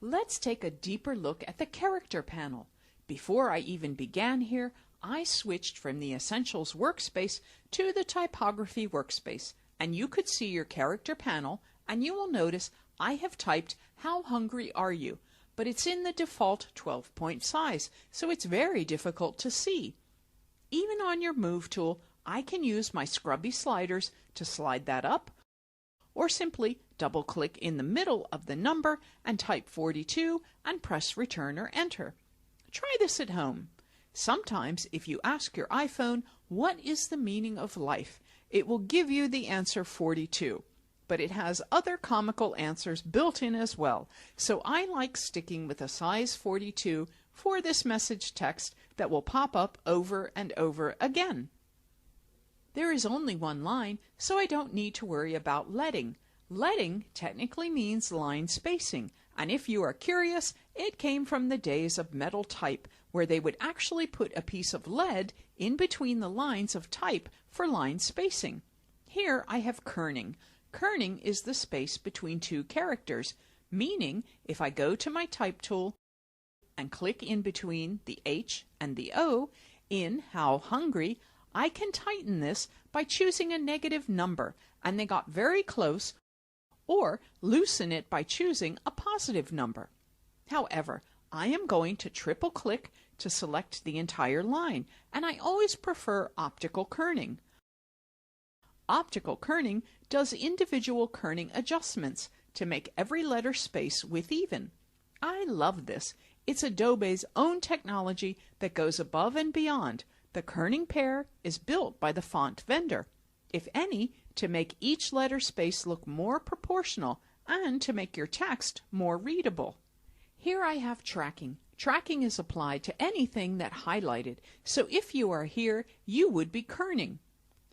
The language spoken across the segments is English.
Let's take a deeper look at the character panel. Before I even began here, I switched from the Essentials workspace to the Typography workspace, and you could see your character panel, and you will notice I have typed "How hungry are you?" but it's in the default 12-point size, so it's very difficult to see. Even on your Move tool, I can use my scrubby sliders to slide that up, or simply double-click in the middle of the number and type 42 and press Return or Enter. Try this at home. Sometimes if you ask your iPhone, what is the meaning of life, it will give you the answer 42. But it has other comical answers built in as well, so I like sticking with a size 42 for this message text that will pop up over and over again. There is only one line, so I don't need to worry about leading. Leading technically means line spacing, and if you are curious, it came from the days of metal type, where they would actually put a piece of lead in between the lines of type for line spacing. Here I have kerning. Kerning is the space between two characters, meaning if I go to my type tool and click in between the H and the O in How Hungry, I can tighten this by choosing a negative number, and they got very close, or loosen it by choosing a positive number. However, I am going to triple click to select the entire line, and I always prefer optical kerning. Optical kerning does individual kerning adjustments to make every letter space width even. I love this. It's Adobe's own technology that goes above and beyond. The kerning pair is built by the font vendor, if any, to make each letter space look more proportional and to make your text more readable. Here I have tracking. Tracking is applied to anything that highlighted, so if you are here, you would be kerning.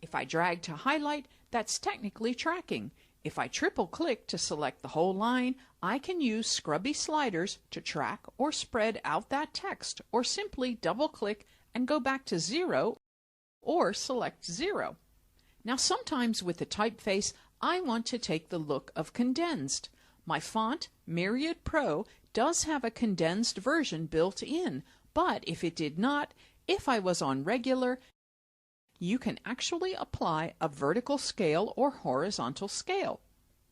If I drag to highlight, that's technically tracking. If I triple click to select the whole line, I can use scrubby sliders to track or spread out that text, or simply double click and go back to 0 or select 0. Now sometimes with the typeface, I want to take the look of condensed. My font, Myriad Pro, does have a condensed version built in, but if it did not, if I was on regular, you can actually apply a vertical scale or horizontal scale.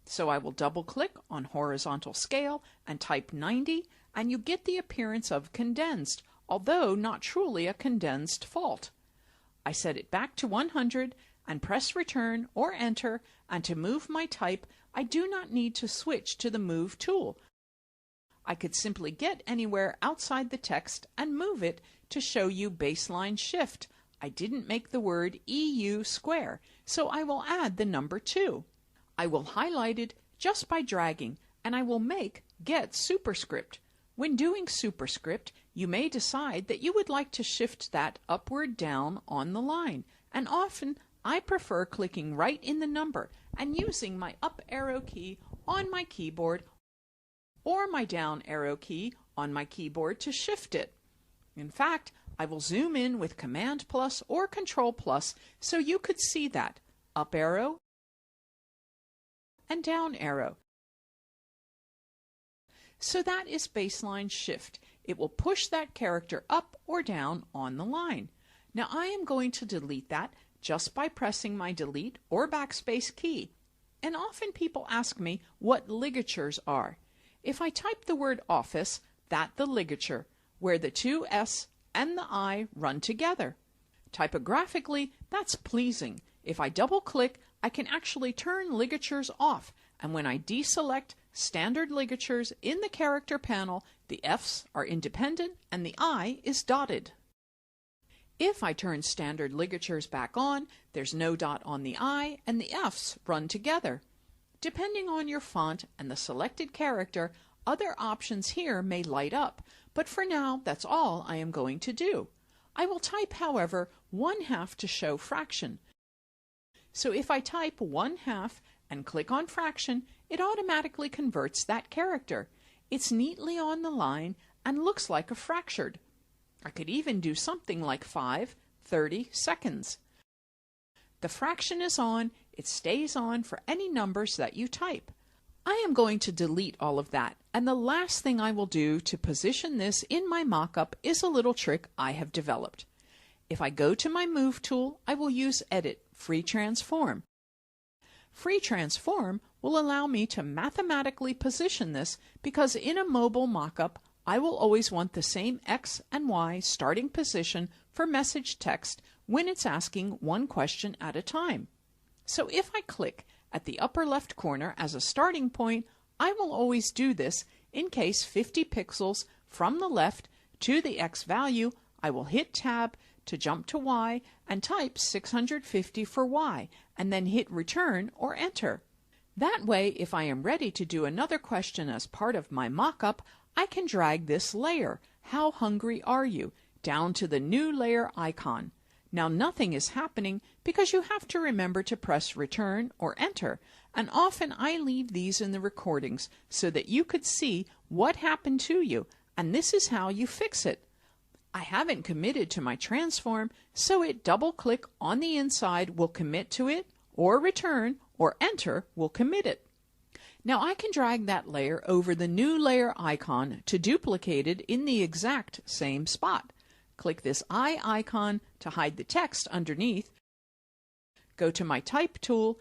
So I will double click on horizontal scale and type 90, and you get the appearance of condensed, although not truly a condensed font. I set it back to 100 and press Return or Enter, and to move my type, I do not need to switch to the Move tool. I could simply get anywhere outside the text and move it to show you baseline shift. I didn't make the word EU square, so I will add the number 2. I will highlight it just by dragging, and I will make Get Superscript. When doing superscript, you may decide that you would like to shift that upward down on the line, and often I prefer clicking right in the number and using my up arrow key on my keyboard or my down arrow key on my keyboard to shift it. In fact, I will zoom in with Command plus or Control plus so you could see that up arrow and down arrow. So that is baseline shift. It will push that character up or down on the line. Now I am going to delete that just by pressing my Delete or Backspace key. And often people ask me what ligatures are. If I type the word office, that's the ligature, where the two S and the I run together. Typographically, that's pleasing. If I double click, I can actually turn ligatures off, and when I deselect standard ligatures in the character panel, the F's are independent and the I is dotted. If I turn standard ligatures back on, there's no dot on the I and the F's run together. Depending on your font and the selected character, other options here may light up, but for now that's all I am going to do. I will type, however, 1/2 to show fraction. So if I type 1/2 and click on fraction, it automatically converts that character. It's neatly on the line and looks like a fractured. I could even do something like 5/30 seconds. The fraction is on, it stays on for any numbers that you type. I am going to delete all of that, and the last thing I will do to position this in my mockup is a little trick I have developed. If I go to my Move tool, I will use Edit, Free Transform. Free Transform will allow me to mathematically position this because in a mobile mockup, I will always want the same X and Y starting position for message text when it's asking one question at a time. So if I click at the upper left corner as a starting point, I will always do this in case 50 pixels from the left to the X value, I will hit Tab to jump to Y and type 650 for Y, and then hit Return or Enter. That way, if I am ready to do another question as part of my mockup, I can drag this layer, How Hungry Are You?, down to the New Layer icon. Now nothing is happening because you have to remember to press Return or Enter, and often I leave these in the recordings so that you could see what happened to you, and this is how you fix it. I haven't committed to my transform, so it double-click on the inside will commit to it, or Return or Enter will commit it. Now I can drag that layer over the New Layer icon to duplicate it in the exact same spot. Click this eye icon to hide the text underneath. Go to my Type tool,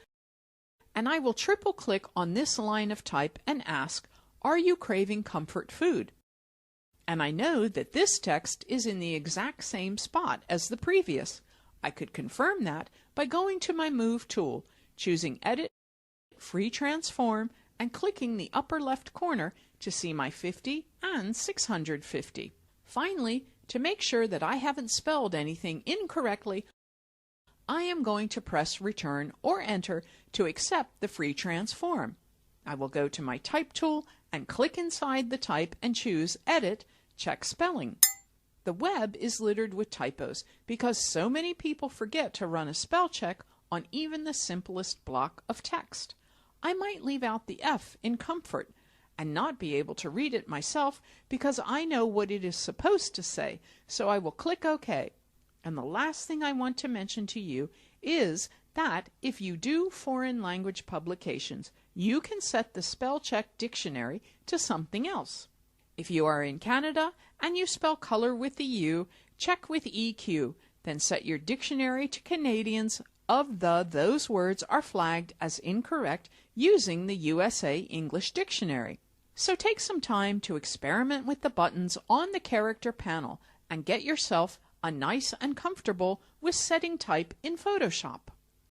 and I will triple-click on this line of type and ask, Are you craving comfort food? And I know that this text is in the exact same spot as the previous. I could confirm that by going to my Move tool, choosing Edit, Free Transform, and clicking the upper left corner to see my 50 and 650. Finally, to make sure that I haven't spelled anything incorrectly, I am going to press Return or Enter to accept the free transform. I will go to my Type tool and click inside the type and choose Edit, Check Spelling. The web is littered with typos because so many people forget to run a spell check on even the simplest block of text. I might leave out the F in comfort and not be able to read it myself because I know what it is supposed to say, so I will click OK. And the last thing I want to mention to you is that if you do foreign language publications, you can set the spell check dictionary to something else. If you are in Canada and you spell color with the U, check with EQ, then set your dictionary to Canadians of those words are flagged as incorrect using the USA English Dictionary. So take some time to experiment with the buttons on the character panel and get yourself a nice and comfortable with setting type in Photoshop.